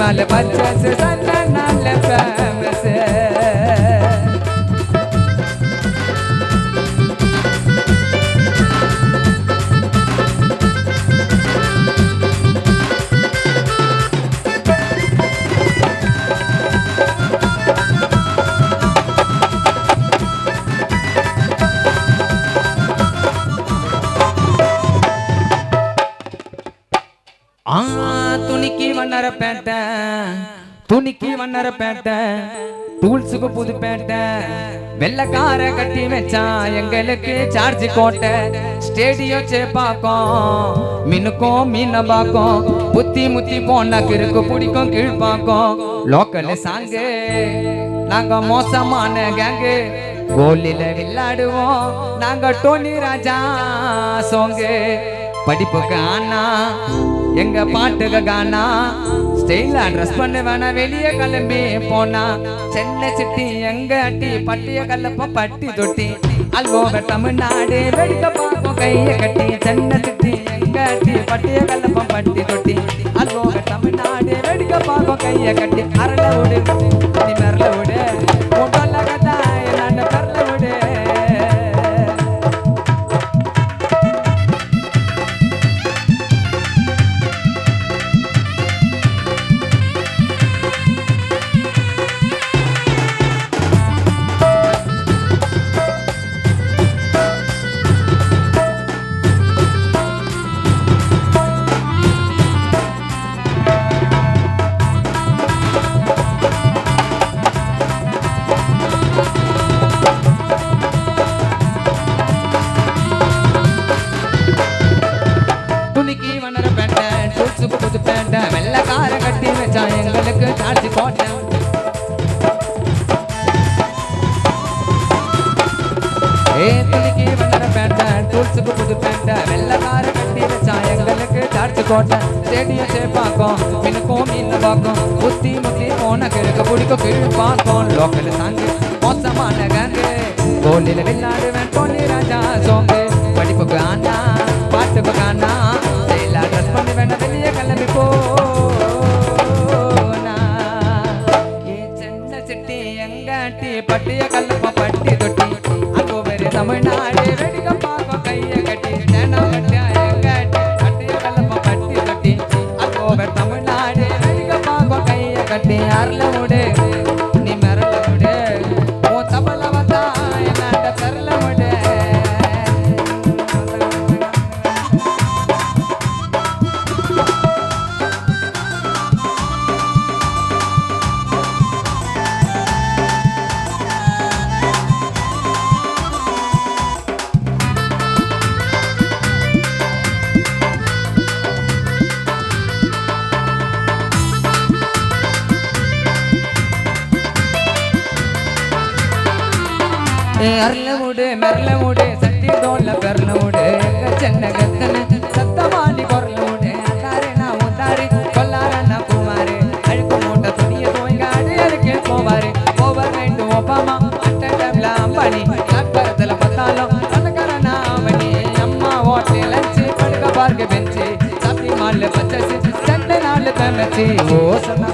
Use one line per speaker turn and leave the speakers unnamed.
மாலை பர்ச்சேஸ் சண்டை நல்ல ஃபேமஸ் துணிக்கு வண்ணர பேட்டை துணிக்கு வண்ணர பேட்டை டூல்ஸுக்கு புது பேட்டை வெள்ளக்கார கட்டி வச்சான் எங்களுக்கு சார்ஜ் கோட்டை ஸ்டேடியம் சேப்பாக்கும் மின்னுக்கும் மீன பாக்கும் புத்தி முத்தி போனா கிறுக்கு பிடிக்கும் கீழ்பாக்கும் லோக்கல் சாங்கு நாங்க மோசமான கேங்கு கோலில விளையாடுவோம் நாங்க டோனி ராஜா சோங்கு படிப்புக்கு ஆனா எங்க பாட்டுக்கு கானா ஸ்டைலா ட்ரெஸ் பண்ண வேணா வெளியே கிளம்பி போனா சென்னை சிட்டி எங்க அட்டி பட்டிய கல்லப்ப பட்டி தொட்டி அல்வோக தமிழ்நாடு வெடிக்க பார்ப்போம் கைய கட்டி சென்னை சிட்டி எங்க அட்டி பட்டிய கல்லப்ப பட்டி தொட்டி அல்வோக தமிழ்நாடு வெடிக்க பார்ப்போம் கைய கட்டி அரள விடு நீ மெரல விடு உடல்ல கதா என்ன பெரல விடு வெள்ளக்கார கட்டி வச்சா எங்களுக்கு சார்ஜ் போட்ட துணிக்கு வண்ணர பேட்டை டூல்ஸுக்கு புது பேட்டை வெள்ளக்கார கட்டி வச்சா எங்களுக்கு சார்ஜ் கோட்டை ஸ்டேடியம் சேப்பாக்கும் மின்னுக்கும் மீன் பாக்கும் புத்தி முத்தி போன கிழக்கு பிடிக்கும் கீழ் பார்க்கும் லோக்கல் சாங்கு மோசமான கேங்கு கோலில விளையாடுவேன் டோனி ராஜா சோங்கு படிப்புக்கு ஆனா பாட்டுக்கு காணா ஸ்டைலா ட்ரெஸ் பண்ணி வேணா வெளியே கிளம்பி போனா சென்னை சிட்டி எங்காட்டி பட்டிய கல்லப்ப பட்டி தொட்டி அங்கோ வேறு தமிழ்நாடு வெடிக்க பார்க்கும் கைய கட்டி சேனா கட்டி எங்காட்டி பட்டிய கல்லப்ப பட்டி தொட்டி அங்கோ வேறு தமிழ்நாடு வெடிக்க பார்க்கும் கைய கட்டி அருள விடு நீ மெரல விடு ஓ தபல வந்தா என்ன பெரல விடு அருள மூடு மெரல மூடு சட்டி தோல்ல பெரல மூடு எங்க சென்ன கத்தன சத்தமாலி கொரல மூடு அந்தாரே நான் உந்தாரி கொல்லார நான் குமாரு அழுக்கு மூட்டை துணிய தோய்காடு அதுக்கு போவாரு ஓவர் நைட்டு ஒபாமா அட்ட டைம்ல அம்பானி கட்டத்துல பத்தாலும் பணக்காரனா அவனி அம்மா ஓட்டே லஞ்சு படுக்க பார்க்க பெஞ்சு சாப்பி மால்ல பச்சசி சண்டை நாள் தமச்சி ஓ சொன்னா